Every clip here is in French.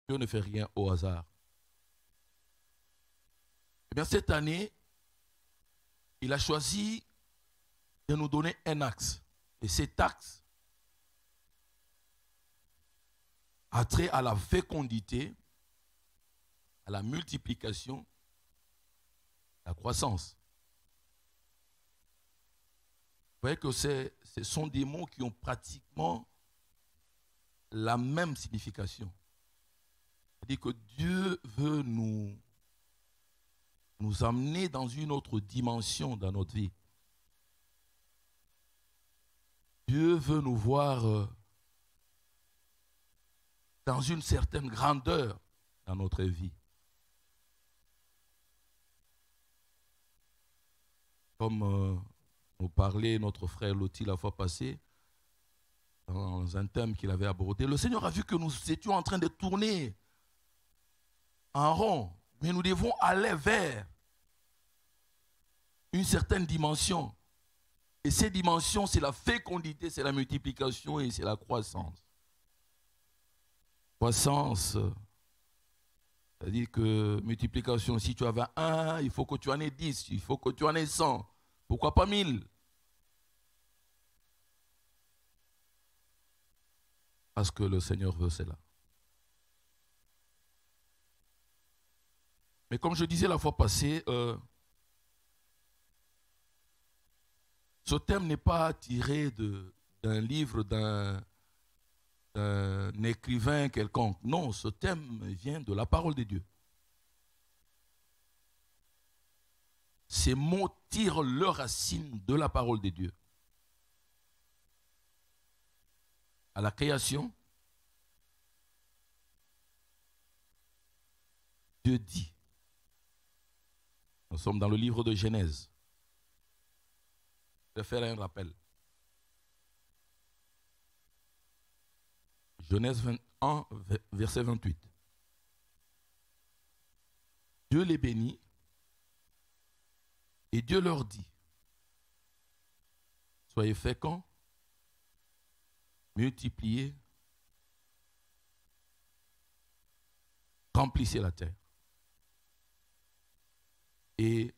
Dieu ne fait rien au hasard. Eh bien, cette année, il a choisi de nous donner un axe. Et cet axe a trait à la fécondité, à la multiplication, à la croissance. Vous voyez que ce sont des mots qui ont pratiquement la même signification. C'est-à-dire que Dieu veut nous amener dans une autre dimension dans notre vie. Dieu veut nous voir dans une certaine grandeur dans notre vie. Comme nous parlait notre frère Loti la fois passée, dans un thème qu'il avait abordé, le Seigneur a vu que nous étions en train de tourner en rond, mais nous devons aller vers une certaine dimension. Et cette dimension, c'est la fécondité, c'est la multiplication et c'est la croissance. Croissance, c'est-à-dire que multiplication, si tu avais 1, il faut que tu en aies 10, il faut que tu en aies 100. Pourquoi pas 1000? Parce que le Seigneur veut cela. Mais comme je disais la fois passée, ce thème n'est pas tiré d'un livre, d'un écrivain quelconque. Non, ce thème vient de la parole de Dieu. Ces mots tirent leur racine de la parole de Dieu. À la création, Dieu dit. Nous sommes dans le livre de Genèse. Je vais faire un rappel. Genèse 21, verset 28. Dieu les bénit et Dieu leur dit, soyez féconds, multipliez, remplissez la terre et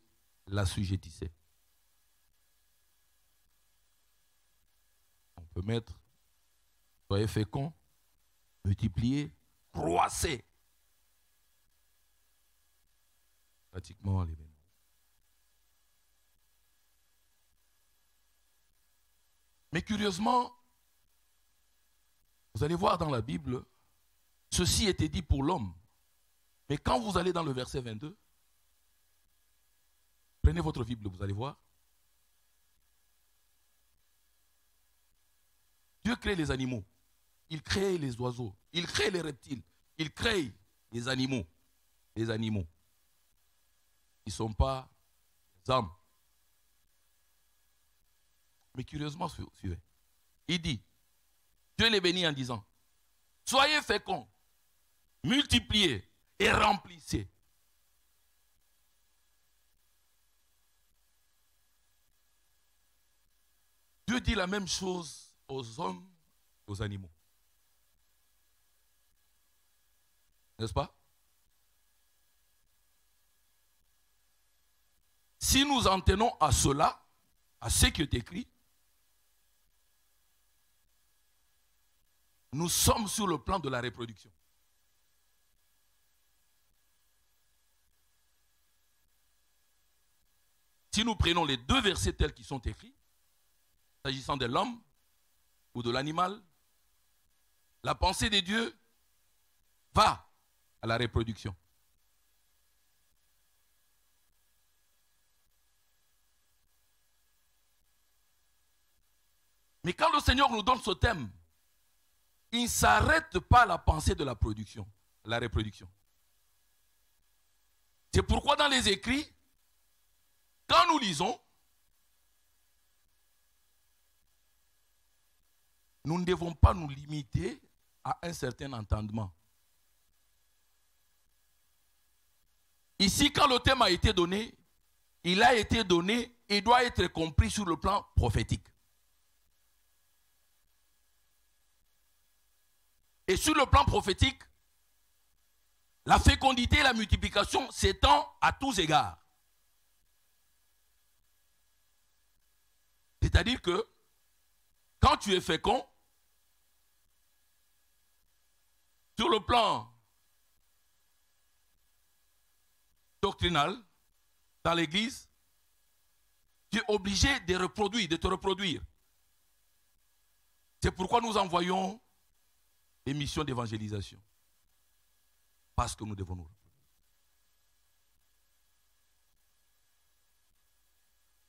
l'assujettissez. On peut mettre, soyez féconds, multipliez, croissez. Pratiquement les mêmes. Mais curieusement, vous allez voir dans la Bible, ceci était dit pour l'homme. Mais quand vous allez dans le verset 22, prenez votre Bible, vous allez voir. Dieu crée les animaux, il crée les oiseaux, il crée les reptiles, il crée les animaux. Les animaux. Ils ne sont pas des hommes. Mais curieusement, suivez. Il dit, Dieu les bénit en disant, soyez féconds, multipliez et remplissez. Dieu dit la même chose aux hommes et aux animaux. N'est-ce pas? Si nous en tenons à cela, à ce qui est écrit, nous sommes sur le plan de la reproduction. Si nous prenons les deux versets tels qu'ils sont écrits, s'agissant de l'homme ou de l'animal, la pensée de Dieu va à la reproduction. Mais quand le Seigneur nous donne ce thème, il ne s'arrête pas à la pensée de la production, la reproduction. C'est pourquoi dans les écrits, quand nous lisons, nous ne devons pas nous limiter à un certain entendement. Ici, quand le thème a été donné, il a été donné et doit être compris sur le plan prophétique. Et sur le plan prophétique, La fécondité et la multiplication s'étend à tous égards. C'est-à-dire que quand tu es fécond, sur le plan doctrinal, dans l'église, tu es obligé de reproduire, de te reproduire. C'est pourquoi nous envoyons des missions d'évangélisation. Parce que nous devons nous reproduire.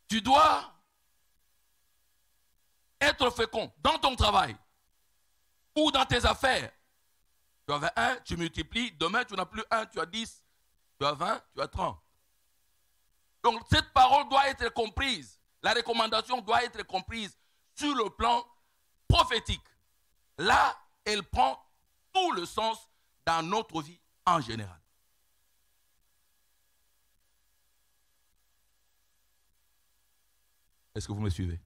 Tu dois être fécond dans ton travail ou dans tes affaires. Tu avais 1, tu multiplies. Demain, tu n'as plus 1, tu as 10. Tu as 20, tu as 30. Donc, cette parole doit être comprise. La recommandation doit être comprise sur le plan prophétique. Là, elle prend tout le sens dans notre vie en général. Est-ce que vous me suivez?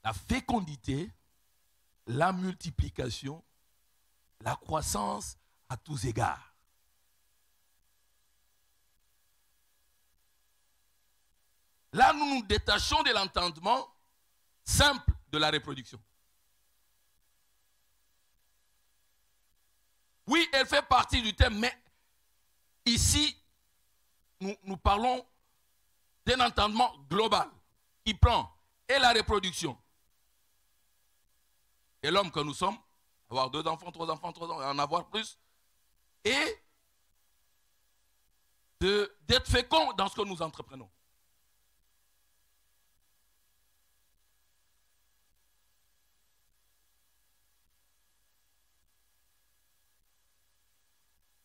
La fécondité, la multiplication, la croissance à tous égards. Là, nous nous détachons de l'entendement simple de la reproduction. Oui, elle fait partie du thème, mais ici, nous parlons d'un entendement global qui prend et la reproduction. Et l'homme que nous sommes, avoir 2 enfants, 3 enfants, en avoir plus, et d'être fécond dans ce que nous entreprenons.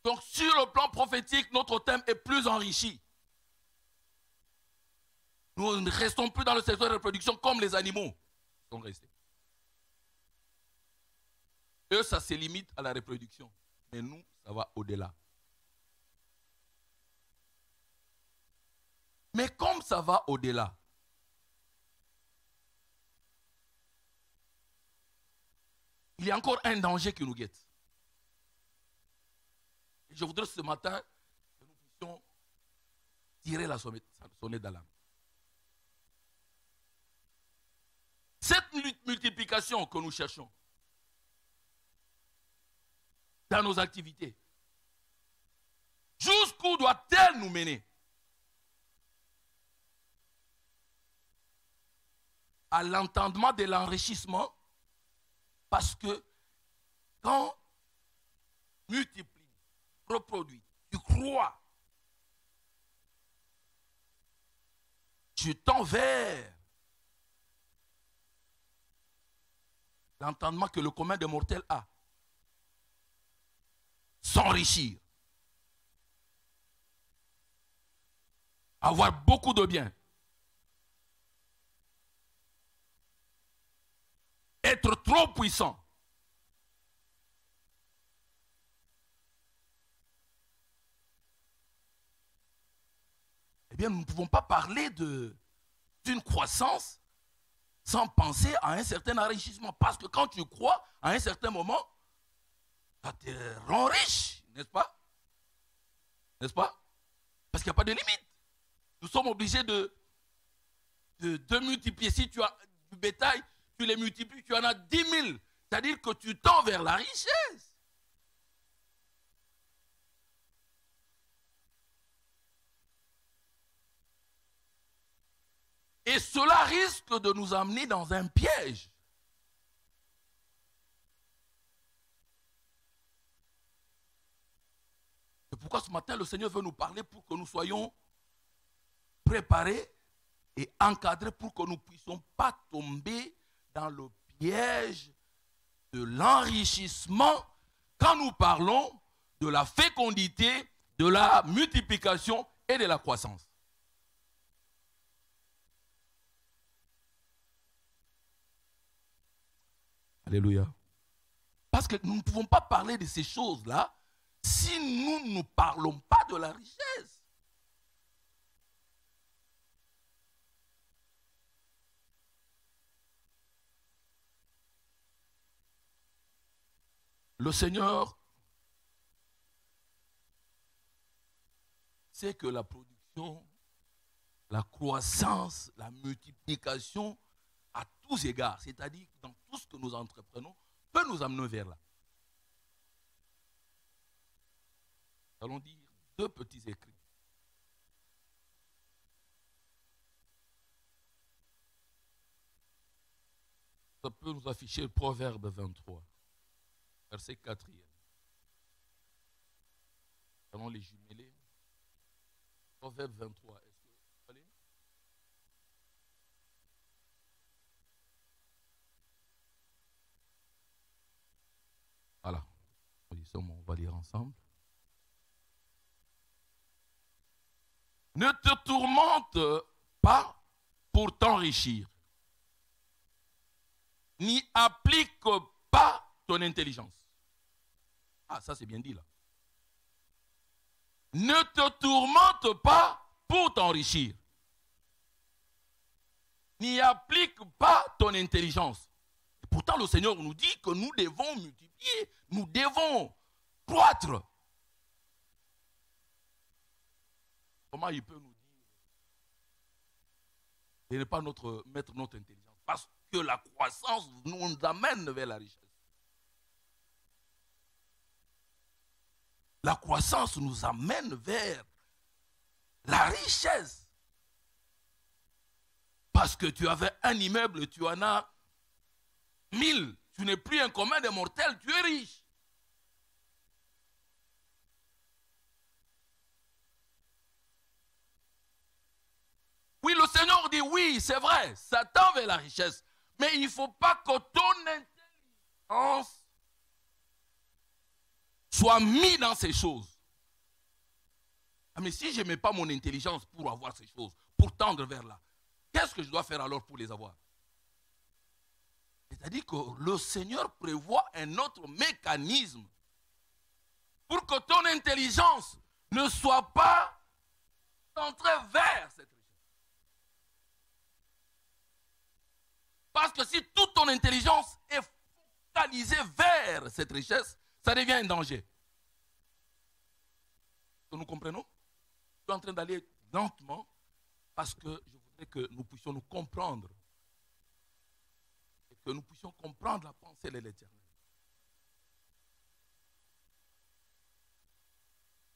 Donc, sur le plan prophétique, notre thème est plus enrichi. Nous ne restons plus dans le secteur de reproduction comme les animaux sont restés. Eux, ça se limite à la reproduction. Mais nous, ça va au-delà. Mais comme ça va au-delà, il y a encore un danger qui nous guette. Et je voudrais ce matin que nous puissions tirer la sonnette d'alarme. Cette multiplication que nous cherchons dans nos activités, jusqu'où doit-elle nous mener? À l'entendement de l'enrichissement, parce que quand multiplie, reproduit, tu crois, tu tends vers l'entendement que le commun des mortels a. S'enrichir. Avoir beaucoup de biens. Être trop puissant. Eh bien, nous ne pouvons pas parler d'une croissance sans penser à un certain enrichissement. Parce que quand tu crois, à un certain moment, ça te rend riche, n'est-ce pas? N'est-ce pas? Parce qu'il n'y a pas de limite. Nous sommes obligés de multiplier. Si tu as du bétail, tu les multiplies, tu en as 10 000. C'est-à-dire que tu tends vers la richesse. Et cela risque de nous amener dans un piège. C'est pourquoi ce matin, le Seigneur veut nous parler pour que nous soyons préparés et encadrés pour que nous ne puissions pas tomber dans le piège de l'enrichissement quand nous parlons de la fécondité, de la multiplication et de la croissance. Alléluia. Parce que nous ne pouvons pas parler de ces choses-là si nous ne parlons pas de la richesse. Le Seigneur sait que la production, la croissance, la multiplication, à tous égards, c'est-à-dire dans tout ce que nous entreprenons, peut nous amener vers là. Nous allons dire deux petits écrits. Ça peut nous afficher le Proverbe 23, verset 4. Nous allons les jumeler. Proverbe 23. Est-ce que vous allez? Voilà. On va lire ensemble. Ne te tourmente pas pour t'enrichir, ni applique pas ton intelligence. Ah, ça c'est bien dit là. Ne te tourmente pas pour t'enrichir, n'y applique pas ton intelligence. Et pourtant, le Seigneur nous dit que nous devons multiplier, nous devons croître. Comment il peut nous dire de ne pas mettre notre intelligence? Parce que la croissance nous amène vers la richesse. La croissance nous amène vers la richesse. Parce que tu avais un immeuble, tu en as 1000. Tu n'es plus un commun des mortels, tu es riche. Oui, le Seigneur dit oui, c'est vrai, ça tend vers la richesse. Mais il ne faut pas que ton intelligence soit mise dans ces choses. Ah, mais si je ne mets pas mon intelligence pour avoir ces choses, pour tendre vers là, qu'est-ce que je dois faire alors pour les avoir? C'est-à-dire que le Seigneur prévoit un autre mécanisme pour que ton intelligence ne soit pas centrée vers cette richesse. Parce que si toute ton intelligence est focalisée vers cette richesse, ça devient un danger. Nous comprenons? Je suis en train d'aller lentement parce que je voudrais que nous puissions nous comprendre. Et que nous puissions comprendre la pensée de l'Éternel.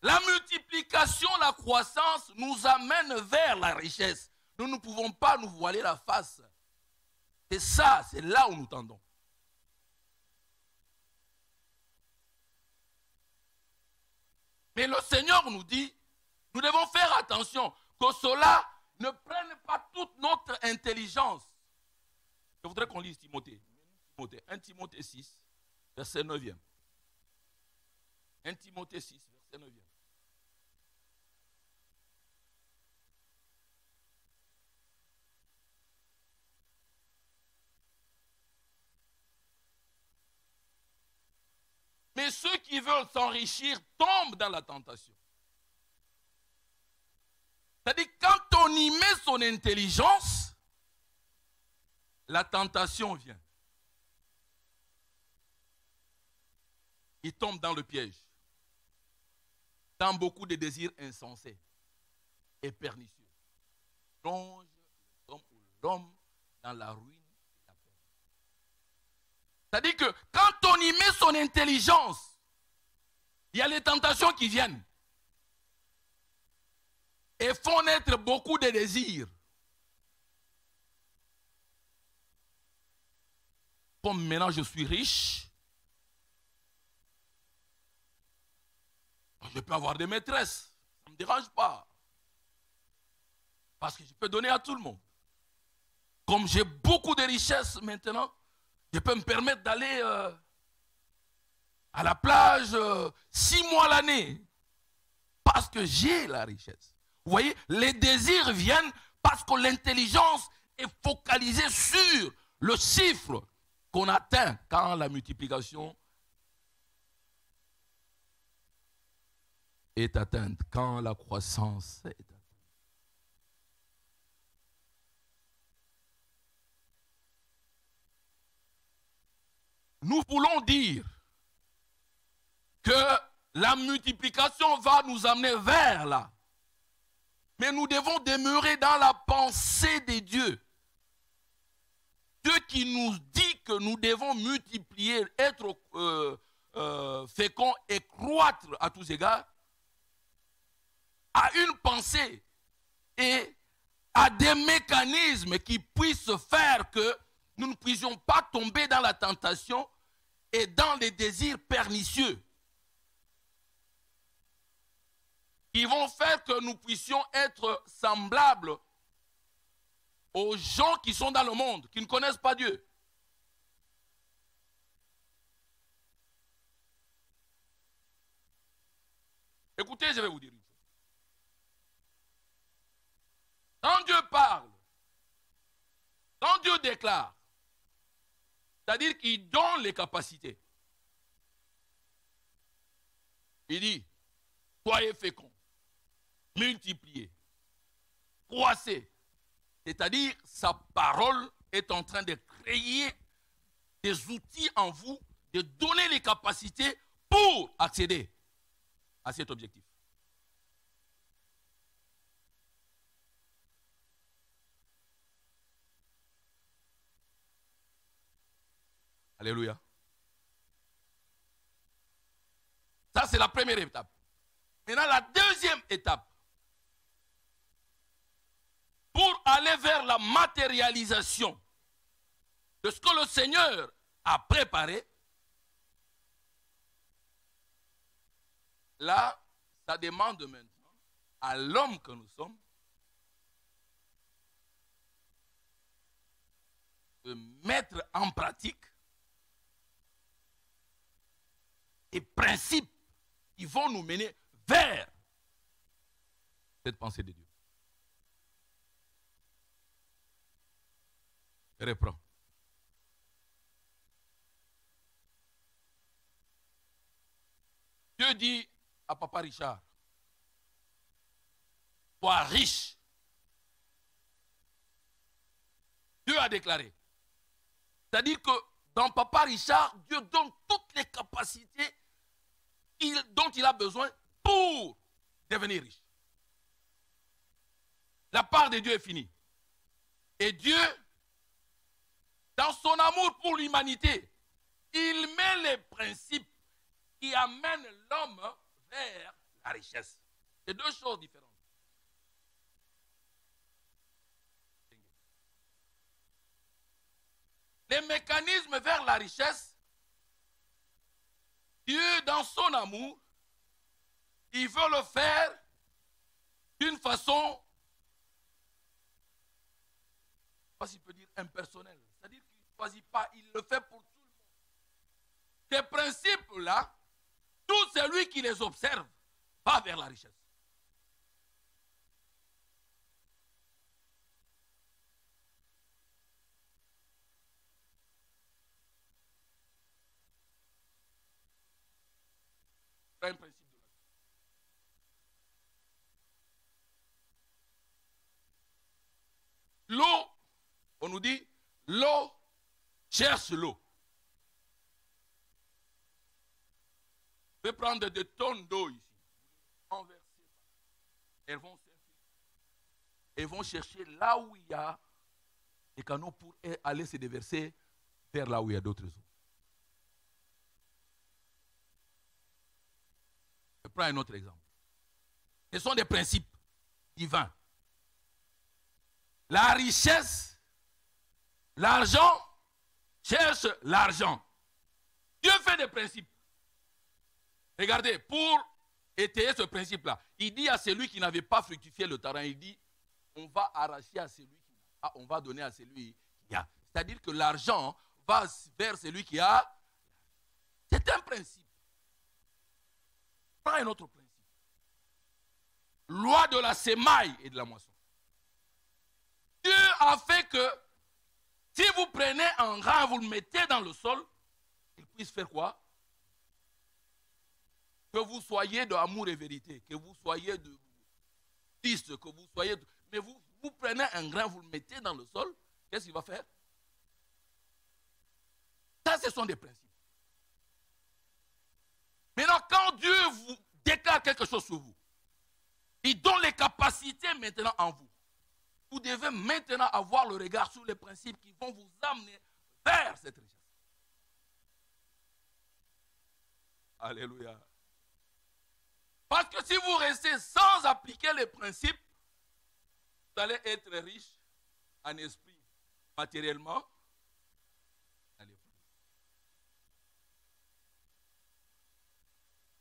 La multiplication, la croissance nous amène vers la richesse. Nous ne pouvons pas nous voiler la face. C'est ça, c'est là où nous tendons. Mais le Seigneur nous dit, nous devons faire attention que cela ne prenne pas toute notre intelligence. Je voudrais qu'on lise Timothée. 1 Timothée 6, verset 9e. 1 Timothée 6, verset 9e. Mais ceux qui veulent s'enrichir tombent dans la tentation. C'est-à-dire, quand on y met son intelligence, la tentation vient. Il tombe dans le piège, dans beaucoup de désirs insensés et pernicieux. Plonge l'homme dans la ruine et la perte. C'est-à-dire que quand on y met son intelligence, il y a les tentations qui viennent et font naître beaucoup de désirs. Comme maintenant je suis riche, je peux avoir des maîtresses, ça ne me dérange pas. Parce que je peux donner à tout le monde. Comme j'ai beaucoup de richesses maintenant, je peux me permettre d'aller à la plage 6 mois l'année. Parce que j'ai la richesse. Vous voyez, les désirs viennent parce que l'intelligence est focalisée sur le chiffre qu'on atteint quand la multiplication est atteinte, quand la croissance est atteinte. Nous voulons dire que la multiplication va nous amener vers là. Mais nous devons demeurer dans la pensée de Dieu. Dieu qui nous dit que nous devons multiplier, être féconds et croître à tous égards, a une pensée et a des mécanismes qui puissent faire que nous ne puissions pas tomber dans la tentation et dans les désirs pernicieux qui vont faire que nous puissions être semblables aux gens qui sont dans le monde, qui ne connaissent pas Dieu. Écoutez, je vais vous dire une chose. Quand Dieu parle, quand Dieu déclare, c'est-à-dire qu'il donne les capacités, il dit, soyez féconds, multipliez, croissez. C'est-à-dire, sa parole est en train de créer des outils en vous, de donner les capacités pour accéder à cet objectif. Alléluia. Ça, c'est la première étape. Maintenant, la deuxième étape, pour aller vers la matérialisation de ce que le Seigneur a préparé, là, ça demande maintenant à l'homme que nous sommes de mettre en pratique des principes qui vont nous mener vers cette pensée de Dieu. Je reprends. Dieu dit à Papa Richard, sois riche. Dieu a déclaré. C'est-à-dire que dans Papa Richard, Dieu donne toutes les capacités dont il a besoin pour devenir riche. La part de Dieu est finie. Et Dieu, dans son amour pour l'humanité, il met les principes qui amènent l'homme vers la richesse. C'est deux choses différentes. Les mécanismes vers la richesse, Dieu, dans son amour, il veut le faire d'une façon, je ne sais pas s'il peut dire impersonnelle. C'est-à-dire qu'il ne choisit pas, il le fait pour tout le monde. Ces principes-là, tout celui qui les observe va vers la richesse. C'est un principe de la vie. L'eau, on nous dit, l'eau cherche l'eau. Je vais prendre des tonnes d'eau ici, enversées. Elles vont s'infiltrer. Elles vont chercher là où il y a des canaux pour aller se déverser vers là où il y a d'autres eaux. Je prends un autre exemple. Ce sont des principes divins. La richesse, l'argent cherche l'argent. Dieu fait des principes. Regardez, pour étayer ce principe-là, il dit à celui qui n'avait pas fructifié le terrain, il dit, on va arracher à celui qui a, on va donner à celui qui a. C'est-à-dire que l'argent va vers celui qui a. C'est un principe. Prends un autre principe. Loi de la sémaille et de la moisson. Dieu a fait que si vous prenez un grain, vous le mettez dans le sol, il puisse faire quoi? Que vous soyez d'amour et vérité, que vous soyez de Christ, que vous soyez... Mais vous prenez un grain, vous le mettez dans le sol, qu'est-ce qu'il va faire? Ça, ce sont des principes. Maintenant, quand Dieu vous déclare quelque chose sur vous, il donne les capacités maintenant en vous. Vous devez maintenant avoir le regard sur les principes qui vont vous amener vers cette richesse. Alléluia. Parce que si vous restez sans appliquer les principes, vous allez être riche en esprit, matériellement.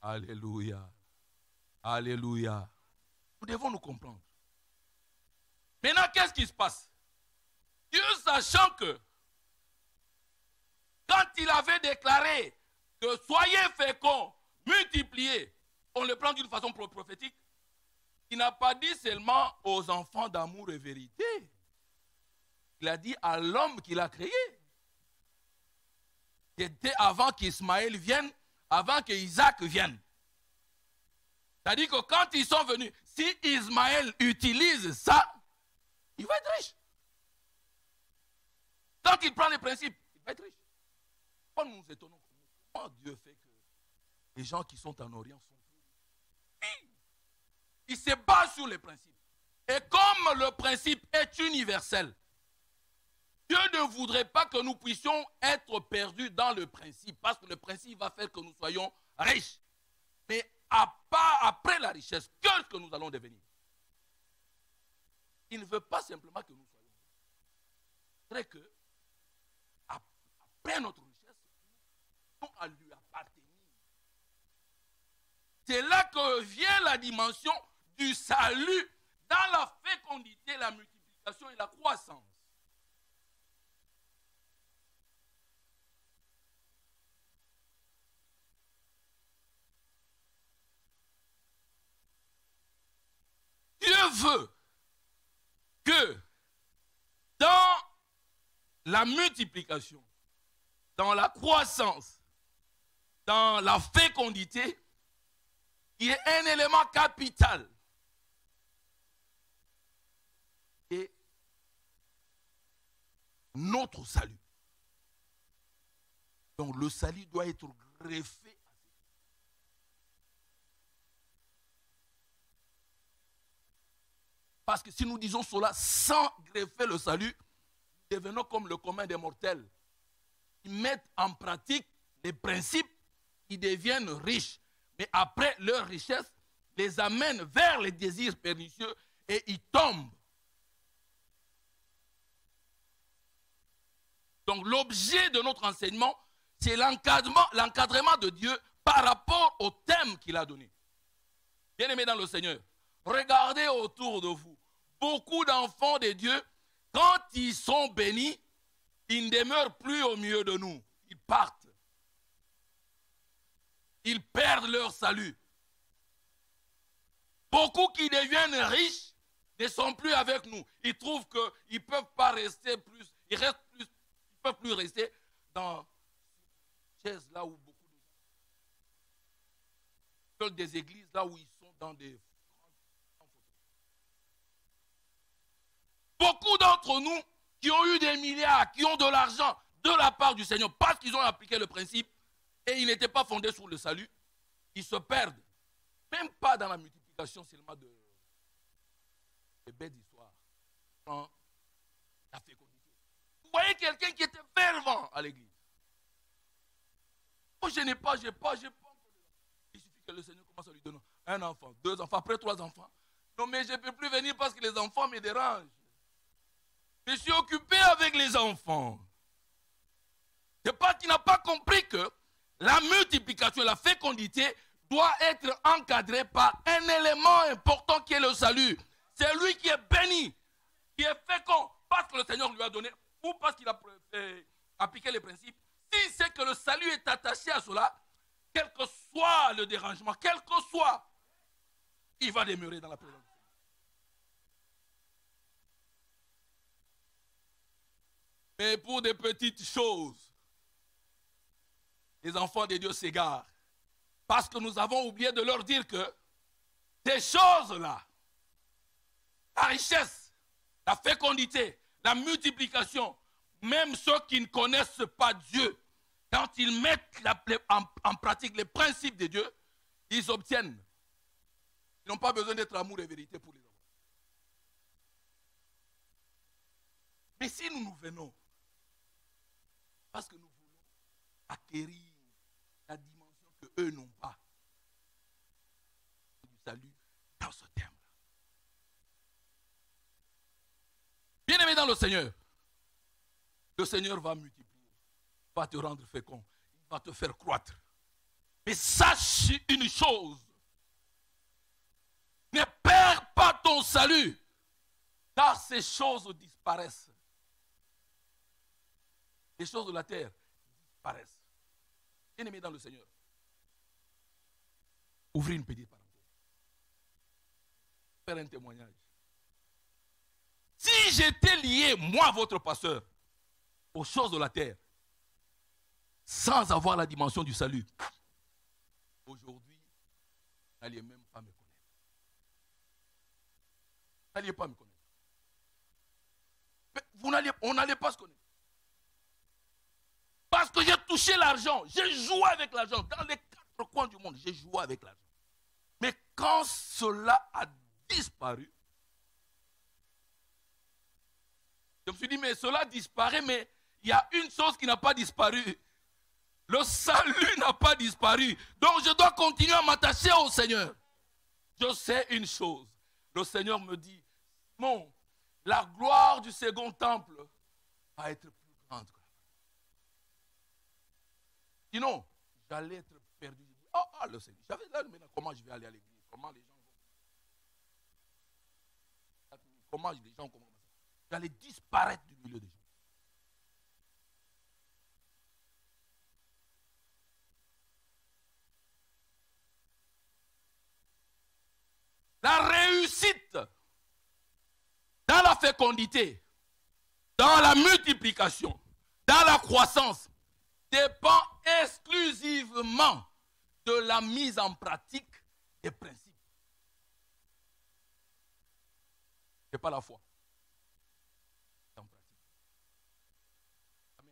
Alléluia. Alléluia. Nous devons nous comprendre. Maintenant, qu'est-ce qui se passe? Dieu, sachant que quand il avait déclaré que soyez féconds, multipliez, on le prend d'une façon prophétique, il n'a pas dit seulement aux enfants d'amour et vérité. Il a dit à l'homme qu'il a créé. C'était avant qu'Ismaël vienne, avant qu'Isaac vienne. C'est-à-dire que quand ils sont venus, si Ismaël utilise ça, il va être riche. Quand il prend les principes, il va être riche. Pourquoi nous nous étonnons? Comment Dieu fait que les gens qui sont en Orient sont plus? Il se base sur les principes. Et comme le principe est universel, Dieu ne voudrait pas que nous puissions être perdus dans le principe, parce que le principe va faire que nous soyons riches. Mais après la richesse, qu'est-ce que nous allons devenir? Il ne veut pas simplement que nous soyons riches. C'est vrai que après notre richesse, nous allons lui appartenir. C'est là que vient la dimension du salut dans la fécondité, la multiplication et la croissance. Dieu veut que dans la multiplication, dans la croissance, dans la fécondité, il y a un élément capital. Et notre salut. Donc le salut doit être greffé. Parce que si nous disons cela sans greffer le salut, nous devenons comme le commun des mortels. Ils mettent en pratique les principes, ils deviennent riches. Mais après leur richesse, les amène vers les désirs pernicieux et ils tombent. Donc l'objet de notre enseignement, c'est l'encadrement de Dieu par rapport au thème qu'il a donné. Bien-aimés dans le Seigneur, regardez autour de vous. Beaucoup d'enfants de Dieu, quand ils sont bénis, ils ne demeurent plus au milieu de nous. Ils partent. Ils perdent leur salut. Beaucoup qui deviennent riches ne sont plus avec nous. Ils trouvent qu'ils ne peuvent pas rester plus. Ils ne peuvent plus rester dans chaises là où beaucoup de gens. Des églises là où ils sont dans des. Beaucoup d'entre nous qui ont eu des milliards, qui ont de l'argent de la part du Seigneur, parce qu'ils ont appliqué le principe et ils n'étaient pas fondés sur le salut, ils se perdent. Même pas dans la multiplication seulement de belles histoires. Dans la fécondité. Vous voyez quelqu'un qui était fervent à l'église. Oh, je n'ai pas. Il suffit que le Seigneur commence à lui donner un enfant, 2 enfants, après 3 enfants. Non, mais je ne peux plus venir parce que les enfants me dérangent. Je suis occupé avec les enfants. C'est parce qu'il n'a pas compris que la multiplication, la fécondité doit être encadrée par un élément important qui est le salut. C'est lui qui est béni, qui est fécond, parce que le Seigneur lui a donné, ou parce qu'il a appliqué les principes. S'il sait que le salut est attaché à cela, quel que soit le dérangement, quel que soit, il va demeurer dans la présence. Mais pour des petites choses, les enfants de Dieu s'égarent. Parce que nous avons oublié de leur dire que ces choses-là, la richesse, la fécondité, la multiplication, même ceux qui ne connaissent pas Dieu, quand ils mettent en pratique les principes de Dieu, qu'ils obtiennent. Ils n'ont pas besoin d'être amour et vérité pour les avoir. Mais si nous nous venons, parce que nous voulons acquérir la dimension qu'eux n'ont pas, du salut dans ce terme-là. Bien-aimé dans le Seigneur va multiplier, va te rendre fécond, il va te faire croître. Mais sache une chose, ne perds pas ton salut, car ces choses disparaissent. Les choses de la terre disparaissent. Bien-aimé dans le Seigneur, ouvrez une petite parenthèse. Faire un témoignage. Si j'étais lié, moi, votre pasteur, aux choses de la terre, sans avoir la dimension du salut, aujourd'hui, vous n'alliez même pas me connaître. Vous n'alliez pas me connaître. Mais on n'allait pas se connaître. Parce que j'ai touché l'argent, j'ai joué avec l'argent. Dans les quatre coins du monde, j'ai joué avec l'argent. Mais quand cela a disparu, je me suis dit, mais cela disparaît, mais il y a une chose qui n'a pas disparu. Le salut n'a pas disparu. Donc je dois continuer à m'attacher au Seigneur. Je sais une chose. Le Seigneur me dit, bon, la gloire du second temple va être plus grande. Sinon, j'allais être perdu. Oh, le Seigneur. J'avais là maintenant comment je vais aller à l'église. Comment les gens vont. Comment les gens commencent. J'allais disparaître du milieu des gens. La réussite dans la fécondité, dans la multiplication, dans la croissance, dépend exclusivement de la mise en pratique des principes. Ce n'est pas la foi. En pratique. Amen.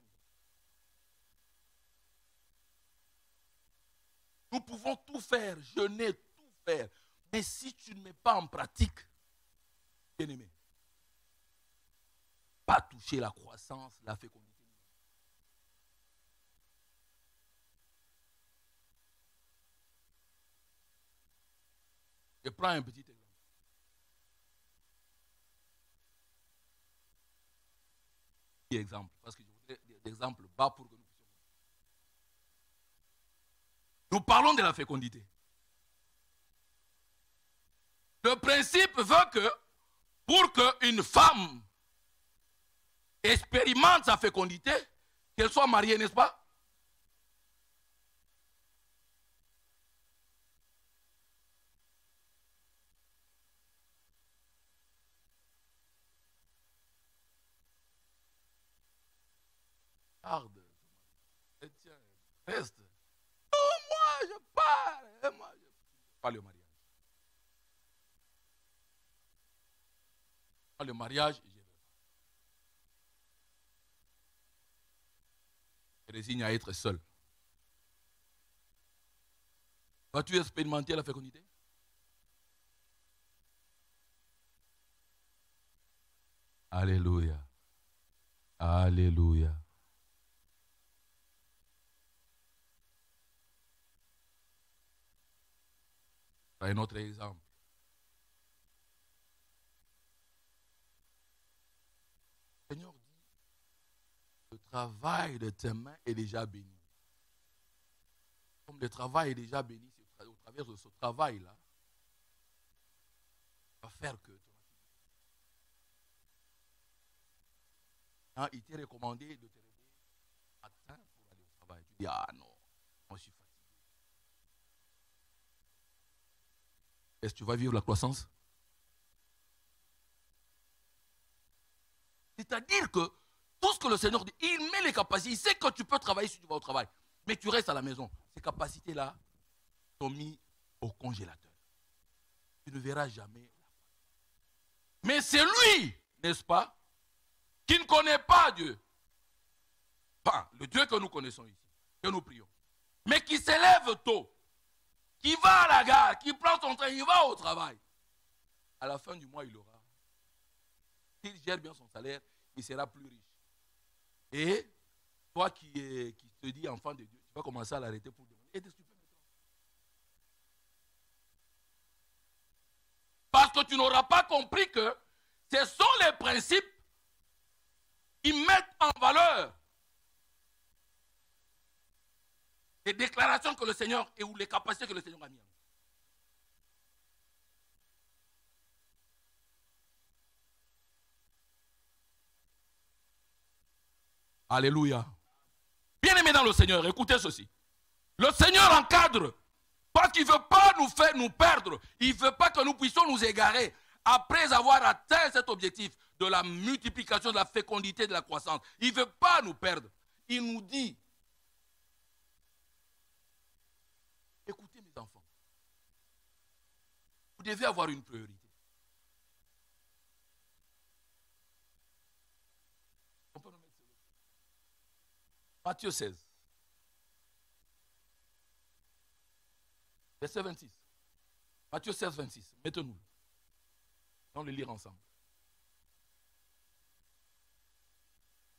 Nous pouvons tout faire, jeûner, tout faire. Mais si tu ne mets pas en pratique, bien-aimé, pas toucher la croissance, la fécondité. Je prends un petit exemple. Petit exemple, parce que je voudrais des exemples bas pour que nous puissions. Nous parlons de la fécondité. Le principe veut que pour qu'une femme expérimente sa fécondité, qu'elle soit mariée, n'est-ce pas? Garde. Tiens, reste. Oh, moi, je parle. Moi, je parle au mariage. Le mariage, je résigne à être seul. Vas-tu expérimenter la fécondité? Alléluia. Alléluia. Un autre exemple. Le Seigneur dit, le travail de tes mains est déjà béni. Comme le travail est déjà béni, c'est au travers de ce travail-là, va faire que il t'est recommandé de te réveiller matin pour aller au travail. Tu dis, ah non, moi je suis fatigué. Est-ce que tu vas vivre la croissance? C'est-à-dire que tout ce que le Seigneur dit, il met les capacités. Il sait que tu peux travailler si tu vas au travail. Mais tu restes à la maison. Ces capacités-là sont mises au congélateur. Tu ne verras jamais. Mais c'est lui, n'est-ce pas, qui ne connaît pas Dieu. Enfin, le Dieu que nous connaissons ici, que nous prions. Mais qui s'élève tôt. qui va à la gare, qui prend son train, il va au travail. À la fin du mois, il aura. S'il gère bien son salaire, il sera plus riche. Et toi qui te dis enfant de Dieu, tu vas commencer à l'arrêter pour demander. Et qu'est-ce que tu fais maintenant? Parce que tu n'auras pas compris que ce sont les principes qui mettent en valeur les déclarations que le Seigneur et ou les capacités que le Seigneur a mises. Alléluia. Bien-aimés dans le Seigneur, écoutez ceci. Le Seigneur encadre parce qu'il ne veut pas nous faire nous perdre. Il ne veut pas que nous puissions nous égarer après avoir atteint cet objectif de la multiplication, de la fécondité, de la croissance. Il ne veut pas nous perdre. Il nous dit, écoutez mes enfants, vous devez avoir une priorité. Matthieu 16. Verset 26. Matthieu 16, 26. Mettez-nous. On le lire ensemble.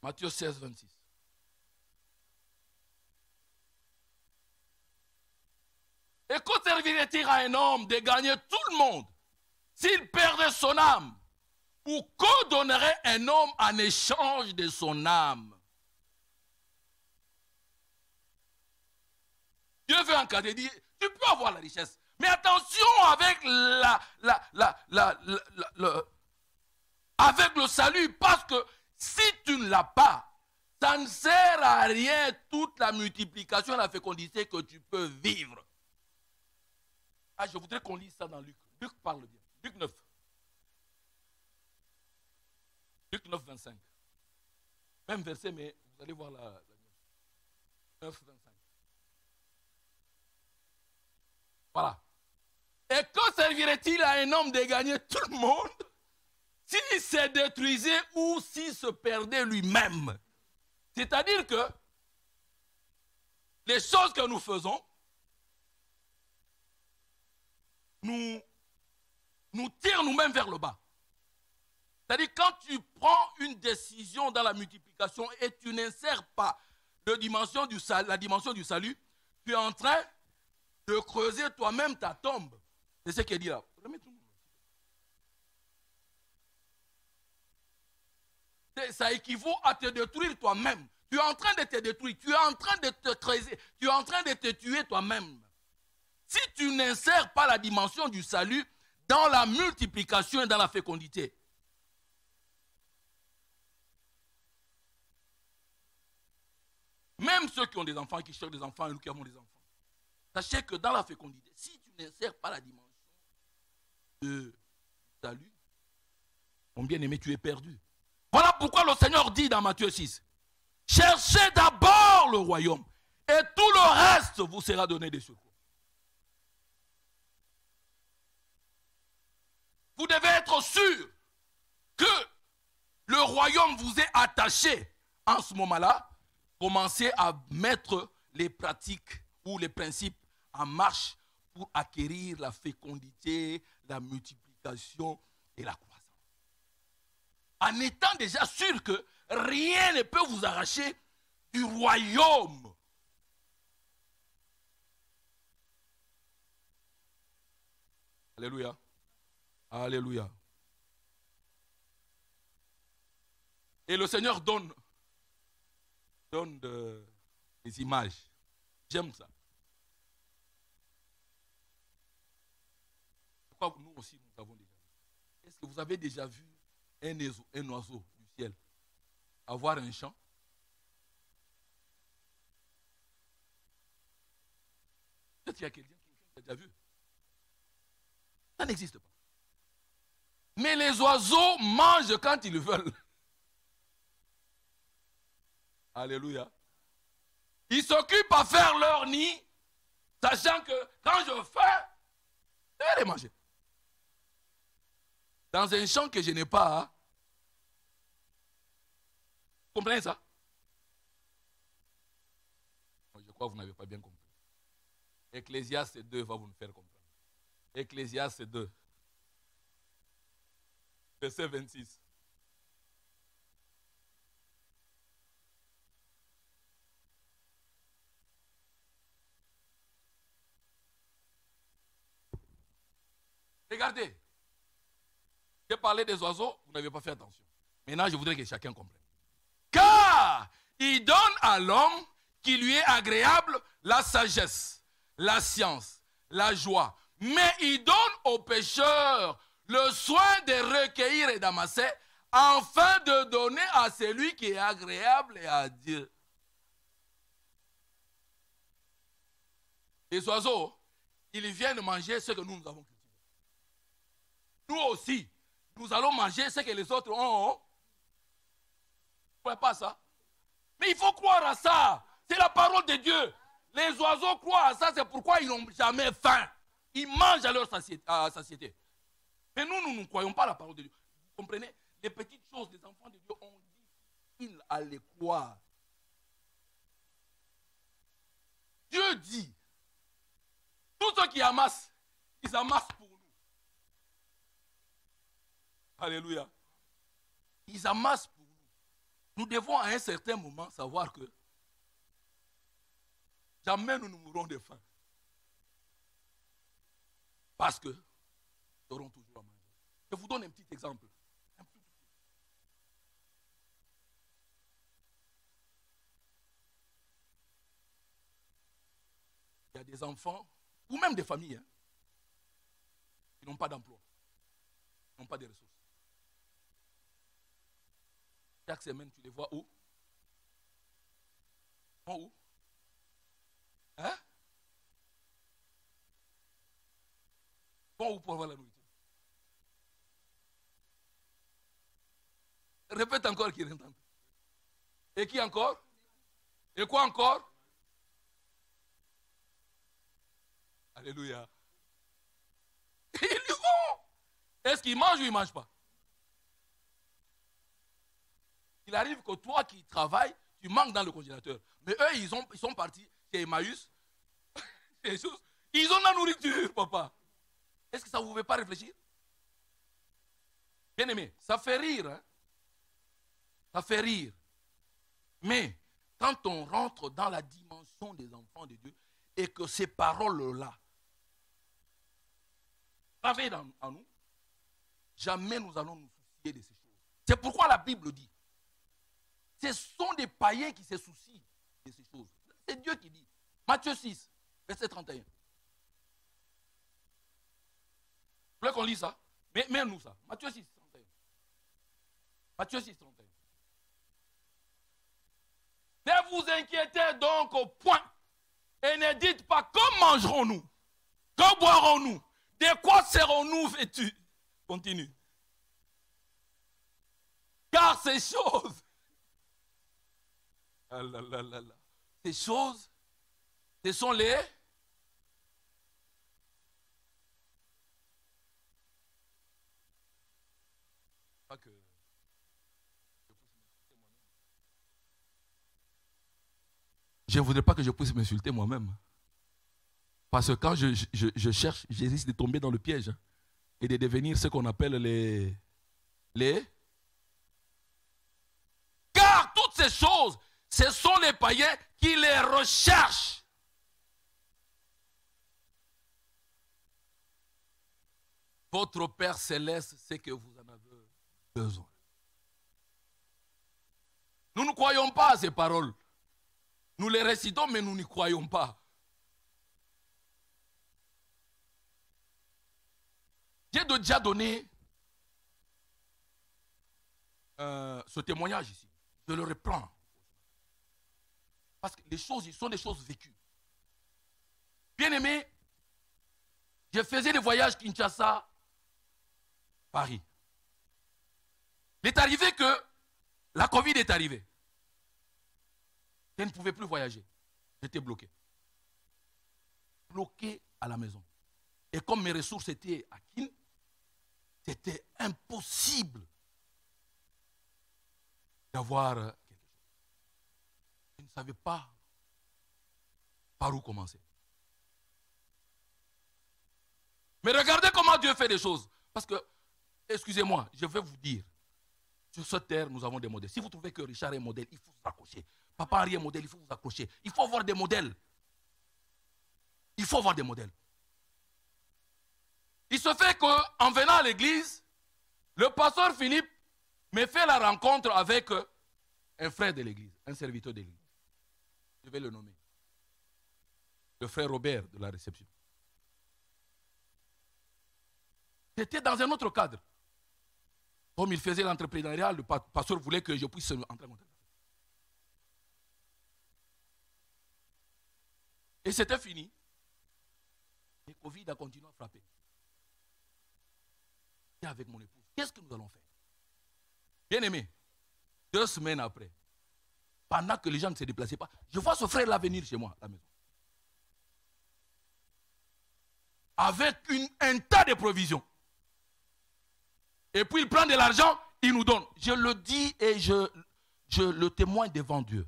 Matthieu 16, 26. Et que servirait-il à un homme de gagner tout le monde s'il perdait son âme? Ou que donnerait un homme en échange de son âme? Dieu veut encadrer, dire, tu peux avoir la richesse, mais attention avec avec le salut, parce que si tu ne l'as pas, ça ne sert à rien toute la multiplication et la fécondité que tu peux vivre. Ah, je voudrais qu'on lise ça dans Luc. Luc parle bien. Luc 9. Luc 9, 25. Même verset, mais vous allez voir la 9, 25. Voilà. Et que servirait-il à un homme de gagner tout le monde s'il se détruisait ou s'il se perdait lui-même? C'est-à-dire que les choses que nous faisons, nous tirent nous-mêmes vers le bas. C'est-à-dire quand tu prends une décision dans la multiplication et tu n'insères pas la dimension du salut, tu es en train de creuser toi-même ta tombe. C'est ce qu'il dit là. Ça équivaut à te détruire toi-même. Tu es en train de te détruire. Tu es en train de te creuser. Tu es en train de te tuer toi-même. Si tu n'insères pas la dimension du salut dans la multiplication et dans la fécondité. Même ceux qui ont des enfants, qui cherchent des enfants et nous qui avons des enfants. Sachez que dans la fécondité, si tu n'insères pas la dimension de salut, mon bien-aimé, tu es perdu. Voilà pourquoi le Seigneur dit dans Matthieu 6, cherchez d'abord le royaume et tout le reste vous sera donné de secours. Vous devez être sûr que le royaume vous est attaché en ce moment-là. Commencez à mettre les pratiques ou les principes en marche pour acquérir la fécondité, la multiplication et la croissance. En étant déjà sûr que rien ne peut vous arracher du royaume. Alléluia. Alléluia. Et le Seigneur donne des images. J'aime ça. Je crois que nous aussi, nous avons déjà vu. Est-ce que vous avez déjà vu un oiseau du ciel avoir un chant? Peut-être qu'il y a quelqu'un qui a déjà vu. Ça n'existe pas. Mais les oiseaux mangent quand ils veulent. Alléluia. Ils s'occupent à faire leur nid, sachant que quand je fais, je vais les manger. Dans un champ que je n'ai pas. Hein? Vous comprenez ça? Je crois que vous n'avez pas bien compris. Ecclésiaste 2 va vous nous faire comprendre. Ecclésiaste 2, verset 26. Regardez, j'ai parlé des oiseaux, vous n'avez pas fait attention. Maintenant, je voudrais que chacun comprenne. Car il donne à l'homme qui lui est agréable la sagesse, la science, la joie. Mais il donne aux pécheurs le soin de recueillir et d'amasser, afin de donner à celui qui est agréable et à Dieu. Les oiseaux, ils viennent manger ce que nous avons cultivé. Nous aussi, nous allons manger ce que les autres ont. Vous ne croyez pas ça? Mais il faut croire à ça. C'est la parole de Dieu. Les oiseaux croient à ça, c'est pourquoi ils n'ont jamais faim. Ils mangent à leur satiété. Mais nous ne croyons pas à la parole de Dieu. Vous comprenez? Les petites choses, les enfants de Dieu ont dit à les croire. Dieu dit, tous ceux qui amassent, ils amassent pour nous. Alléluia. Ils amassent pour nous. Nous devons à un certain moment savoir que jamais nous ne mourrons de faim. Parce que nous aurons toujours à manger. Je vous donne un petit exemple. Il y a des enfants, ou même des familles, qui n'ont pas d'emploi, qui n'ont pas de ressources. Chaque semaine, tu les vois où? Où? Hein? Où pour avoir la nourriture? Répète encore qui entend. Et qui encore? Et quoi encore? Alléluia. Ils y vont. Est-ce qu'ils mangent ou ils ne mangent pas? Il arrive que toi qui travailles, tu manques dans le congélateur. Mais eux, ils sont partis chez Emmaüs. Ils ont la nourriture, papa. Est-ce que ça ne vous fait pas réfléchir? Bien aimé, ça fait rire. Hein? Ça fait rire. Mais quand on rentre dans la dimension des enfants de Dieu et que ces paroles-là travaillent en nous, jamais nous allons nous soucier de ces choses. C'est pourquoi la Bible dit, ce sont des païens qui se soucient de ces choses. C'est Dieu qui dit. Matthieu 6, verset 31. Vous voulez qu'on lise ça? Mais nous ça. Matthieu 6, 31. Matthieu 6, 31. Ne vous inquiétez donc au point et ne dites pas que mangerons-nous, que boirons-nous, de quoi serons-nous vêtus. Continue. Car ces choses, ces choses, ce sont les je ne voudrais pas que je puisse m'insulter moi-même. Parce que quand je cherche, je risque de tomber dans le piège et de devenir ce qu'on appelle les. Car toutes ces choses, ce sont les païens qui les recherchent. Votre Père céleste sait que vous en avez besoin. Nous ne croyons pas à ces paroles. Nous les récitons, mais nous n'y croyons pas. J'ai déjà donné ce témoignage ici. Je le reprends. Parce que les choses, ils sont des choses vécues. Bien aimé, je faisais des voyages Kinshasa, Paris. Il est arrivé que la Covid est arrivée. Je ne pouvais plus voyager. J'étais bloqué. Bloqué à la maison. Et comme mes ressources étaient à Kin, c'était impossible d'avoir quelque chose. Je ne savais pas par où commencer. Mais regardez comment Dieu fait des choses. Parce que, excusez-moi, je vais vous dire, sur cette terre, nous avons des modèles. Si vous trouvez que Richard est modèle, il faut vous accrocher. Papa Henri est modèle, il faut vous accrocher. Il faut avoir des modèles. Il faut avoir des modèles. Il se fait qu'en venant à l'église, le pasteur Philippe me fait la rencontre avec un frère de l'église, un serviteur de l'église. Je vais le nommer. Le frère Robert de la réception. C'était dans un autre cadre. Comme il faisait l'entrepreneuriat, le pasteur voulait que je puisse entrer en contact. Et c'était fini. Le Covid a continué à frapper. Et avec mon épouse, qu'est-ce que nous allons faire? Bien aimé, 2 semaines après, pendant que les gens ne se déplaçaient pas, je vois ce frère-là venir chez moi, à la maison. Avec un tas de provisions. Et puis il prend de l'argent, il nous donne. Je le dis et je le témoigne devant Dieu.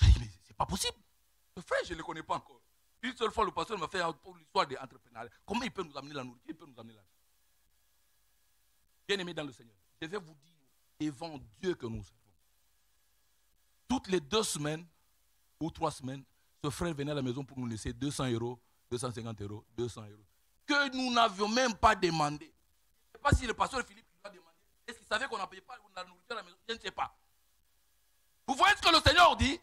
Je dis, mais c'est pas possible. Le frère, je ne le connais pas encore. Une seule fois, le pasteur m'a fait pour l'histoire des entrepreneurs. Comment il peut nous amener la nourriture? Il peut nous amener l'argent. Bien aimé dans le Seigneur, je vais vous dire devant Dieu que nous servons. Toutes les 2 semaines ou 3 semaines, ce frère venait à la maison pour nous laisser 200 €, 250 €, 200 € que nous n'avions même pas demandé. Je ne sais pas si le pasteur Philippe lui a demandé. Est-ce qu'il savait qu'on n'a payé pas la nourriture à la maison? Je ne sais pas. Vous voyez ce que le Seigneur dit?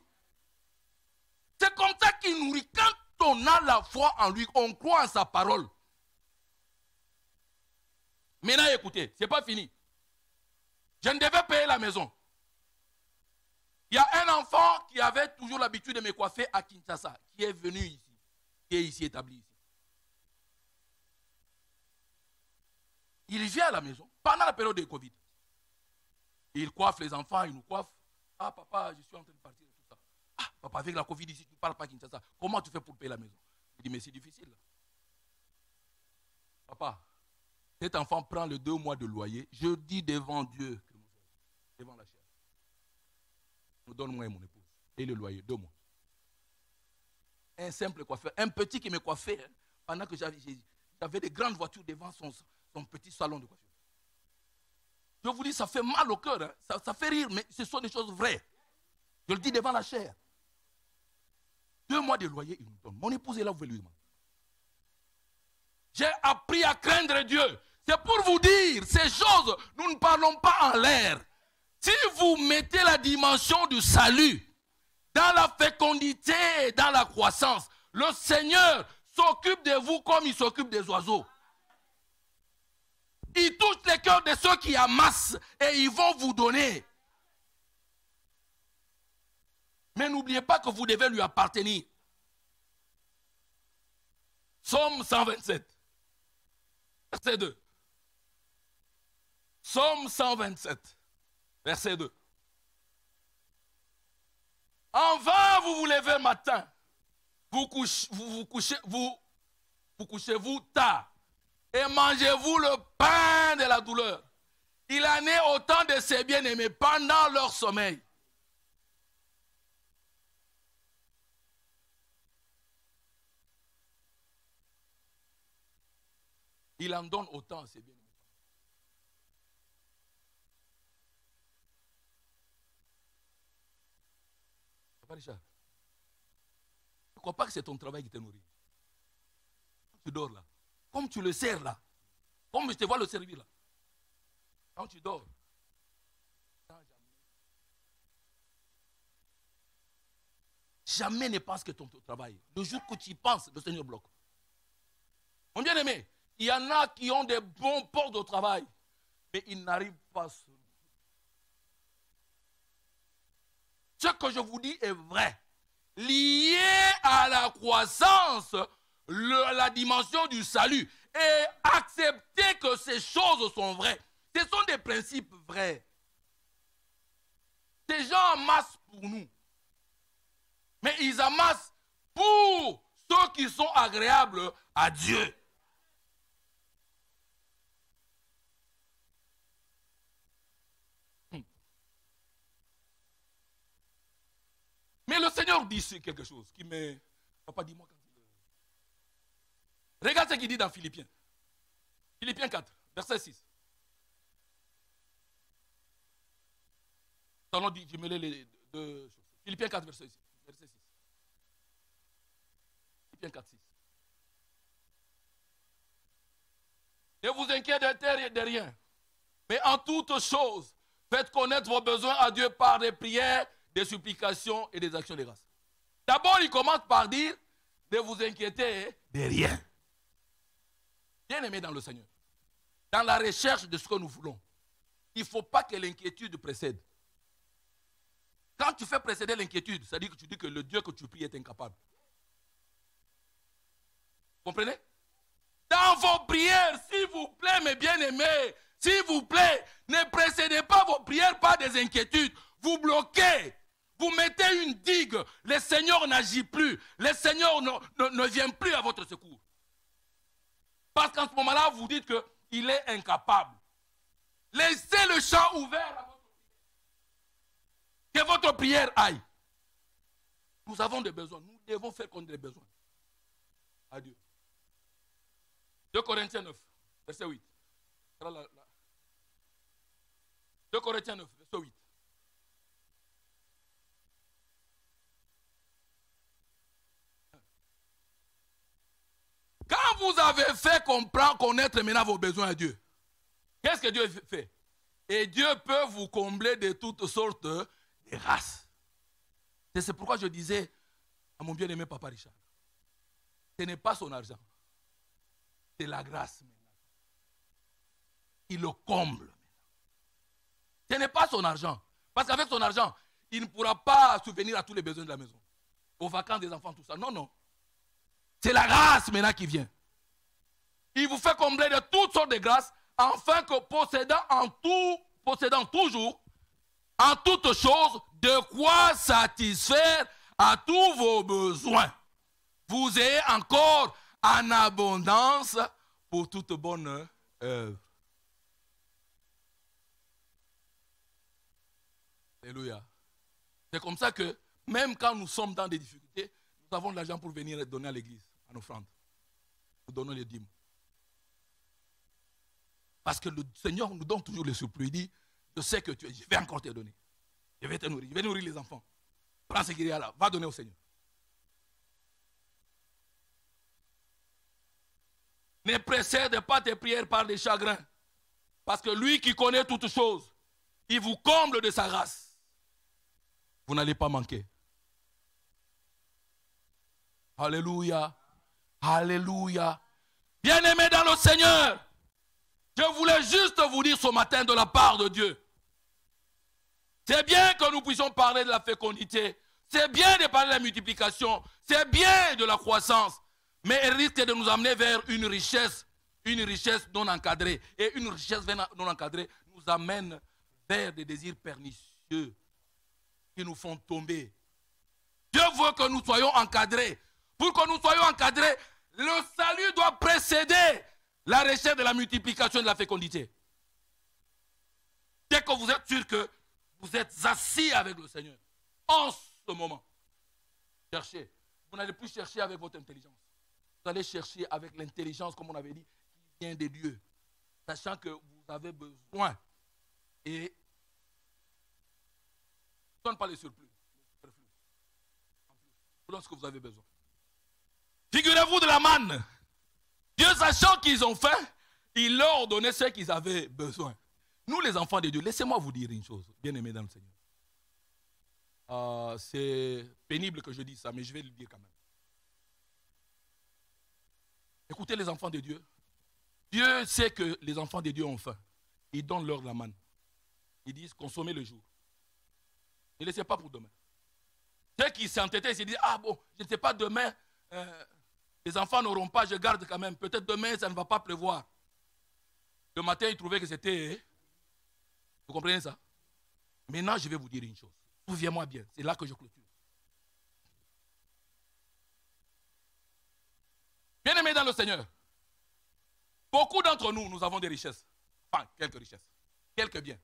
C'est comme ça qu'il nourrit. Quand on a la foi en lui, on croit en sa parole. Maintenant, écoutez, ce n'est pas fini. Je ne devais payer la maison. Il y a un enfant qui avait toujours l'habitude de me coiffer à Kinshasa, qui est venu ici, qui est ici établi ici. Il vient à la maison pendant la période de Covid. Il coiffe les enfants, il nous coiffe. Ah papa, je suis en train de partir et tout ça. Ah papa, avec la Covid ici, tu ne parles pas Kinshasa. Comment tu fais pour payer la maison? Il dit, mais c'est difficile. Papa, cet enfant prend les 2 mois de loyer. Je dis devant Dieu, devant la chair. Nous donne moi et mon épouse. Et le loyer, 2 mois. Un simple coiffeur, un petit qui me coiffait pendant que j'avais des grandes voitures devant son petit salon de coiffure. Je vous dis, ça fait mal au cœur, hein. Ça fait rire, mais ce sont des choses vraies. Je le dis devant la chair. 2 mois de loyer, il nous donne. Mon épouse est là, vous pouvez lui demander. J'ai appris à craindre Dieu. C'est pour vous dire, ces choses, nous ne parlons pas en l'air. Si vous mettez la dimension du salut dans la fécondité, dans la croissance, le Seigneur s'occupe de vous comme il s'occupe des oiseaux. Il touche les cœurs de ceux qui amassent et ils vont vous donner. Mais n'oubliez pas que vous devez lui appartenir. Psaume 127, verset 2. Psaume 127, verset 2. En vain vous vous levez le matin, vous couchez-vous tard et mangez-vous le pain de la douleur. Il en est autant de ses bien-aimés pendant leur sommeil. Il en donne autant à ses bien-aimés. Papa Richard, ne crois pas que c'est ton travail qui te nourrit. Tu dors là. Comme tu le sers là. Comme je te vois le servir là. Quand tu dors. Jamais ne pense que ton travail. Le jour que tu y penses, le Seigneur bloque. Mon bien-aimé, il y en a qui ont des bons ports de travail, mais ils n'arrivent pas à se... Ce que je vous dis est vrai. Lié à la croissance, la dimension du salut. Et accepter que ces choses sont vraies. Ce sont des principes vrais. Ces gens amassent pour nous. Mais ils amassent pour ceux qui sont agréables à Dieu. Mais le Seigneur dit quelque chose qui me... Papa, dis-moi quand il est. Regarde ce qu'il dit dans Philippiens. Philippiens 4, verset 6. Allons jumeler les deux choses. Philippiens 4, verset 6. Philippiens 4, 6. Ne vous inquiétez de rien, mais en toutes choses, faites connaître vos besoins à Dieu par des prières, des supplications et des actions de grâce. D'abord, il commence par dire, ne vous inquiétez de rien. Bien-aimés dans le Seigneur, dans la recherche de ce que nous voulons, il ne faut pas que l'inquiétude précède. Quand tu fais précéder l'inquiétude, c'est-à-dire que tu dis que le Dieu que tu pries est incapable. Vous comprenez? Dans vos prières, s'il vous plaît, mes bien-aimés, s'il vous plaît, ne précédez pas vos prières par des inquiétudes. Vous bloquez. Vous mettez une digue. Le Seigneur n'agit plus. Le Seigneur ne vient plus à votre secours. Parce qu'en ce moment-là, vous dites qu'il est incapable. Laissez le champ ouvert à votre prière. Que votre prière aille. Nous avons des besoins. Nous devons faire contre les besoins. Adieu. 2 Corinthiens 9, verset 8. 2 Corinthiens 9, verset 8. Quand vous avez fait connaître maintenant vos besoins à Dieu, qu'est-ce que Dieu fait? Et Dieu peut vous combler de toutes sortes de grâces. C'est pourquoi je disais à mon bien-aimé Papa Richard, ce n'est pas son argent, c'est la grâce maintenant. Il le comble. Ce n'est pas son argent. Parce qu'avec son argent, il ne pourra pas subvenir à tous les besoins de la maison. Aux vacances des enfants, tout ça. Non, non. C'est la grâce maintenant qui vient. Il vous fait combler de toutes sortes de grâces, afin que possédant toujours, en toutes choses, de quoi satisfaire à tous vos besoins. Vous ayez encore en abondance pour toute bonne œuvre. Alléluia. C'est comme ça que même quand nous sommes dans des difficultés, nous avons de l'argent pour venir donner à l'église, en offrande. Nous donnons les dîmes. Parce que le Seigneur nous donne toujours le surplus. Il dit, je sais que je vais encore te donner. Je vais te nourrir. Je vais nourrir les enfants. Prends ce qu'il y a là. Va donner au Seigneur. Ne précède pas tes prières par des chagrins. Parce que lui qui connaît toutes choses, il vous comble de sa grâce. Vous n'allez pas manquer. Alléluia. Alléluia. Bien-aimés dans le Seigneur, je voulais juste vous dire ce matin de la part de Dieu. C'est bien que nous puissions parler de la fécondité. C'est bien de parler de la multiplication. C'est bien de la croissance. Mais elle risque de nous amener vers une richesse non encadrée. Et une richesse non encadrée nous amène vers des désirs pernicieux qui nous font tomber. Dieu veut que nous soyons encadrés. Pour que nous soyons encadrés, le salut doit précéder la recherche de la multiplication et de la fécondité. Dès que vous êtes sûr que vous êtes assis avec le Seigneur, en ce moment, cherchez. Vous n'allez plus chercher avec votre intelligence. Vous allez chercher avec l'intelligence, comme on avait dit, qui vient de Dieu. Sachant que vous avez besoin. Et ne donne pas les surplus. Vous donnez ce que vous avez besoin. Figurez-vous de la manne. Dieu, sachant qu'ils ont faim, il leur donnait ce qu'ils avaient besoin. Nous, les enfants de Dieu, laissez-moi vous dire une chose, bien-aimés dans le Seigneur. C'est pénible que je dise ça, mais je vais le dire quand même. Écoutez les enfants de Dieu. Dieu sait que les enfants de Dieu ont faim. Il donne leur la manne. Ils disent consommez le jour. Ne laissez pas pour demain. Ceux qui s'entêtaient, ils se disent ah bon, je ne sais pas demain, les enfants n'auront pas, je garde quand même. Peut-être demain, ça ne va pas pleuvoir. Le matin, ils trouvaient que c'était... Vous comprenez ça? Maintenant, je vais vous dire une chose. Souviens-moi bien, c'est là que je clôture. Bien-aimés dans le Seigneur, beaucoup d'entre nous, nous avons des richesses. Enfin, quelques richesses. Quelques biens.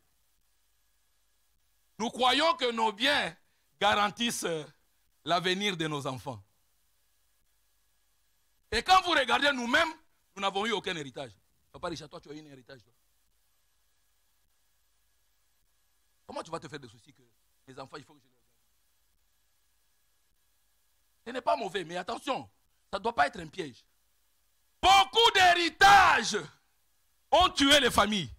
Nous croyons que nos biens garantissent l'avenir de nos enfants. Et quand vous regardez nous-mêmes, nous n'avons eu aucun héritage. Papa Richard, toi, tu as eu un héritage. Toi. Comment tu vas te faire des soucis que les enfants, il faut que je les regarde? Ce n'est pas mauvais, mais attention, ça ne doit pas être un piège. Beaucoup d'héritages ont tué les familles.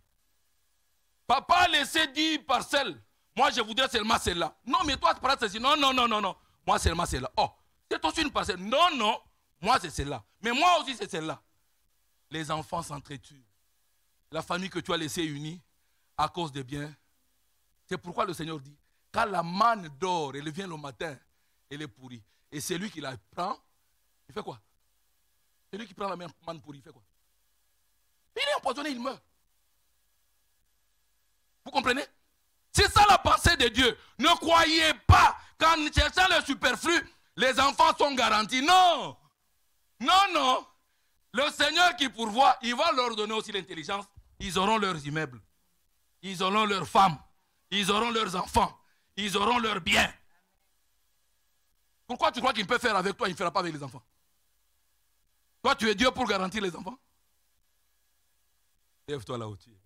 Papa a laissé 10 parcelles. Moi, je voudrais seulement celle-là. Non, mais toi, tu prends celle-ci. Non, non, non, non, non. Moi, seulement celle-là. Oh, c'est aussi une parcelle. Non, non. Moi, c'est celle-là. Mais moi aussi, c'est celle-là. Les enfants s'entretuent. La famille que tu as laissée unie à cause des biens. C'est pourquoi le Seigneur dit, quand la manne dort, elle vient le matin, elle est pourrie. Et celui qui la prend, il fait quoi? Celui qui prend la manne pourrie, il fait quoi? Il est empoisonné, il meurt. Vous comprenez? C'est ça la pensée de Dieu. Ne croyez pas qu'en cherchant le superflu, les enfants sont garantis. Non. Non, non. Le Seigneur qui pourvoit, il va leur donner aussi l'intelligence. Ils auront leurs immeubles. Ils auront leurs femmes. Ils auront leurs enfants. Ils auront leurs biens. Pourquoi tu crois qu'il peut faire avec toi, il ne fera pas avec les enfants? Toi, tu es Dieu pour garantir les enfants? Lève-toi là où tu es.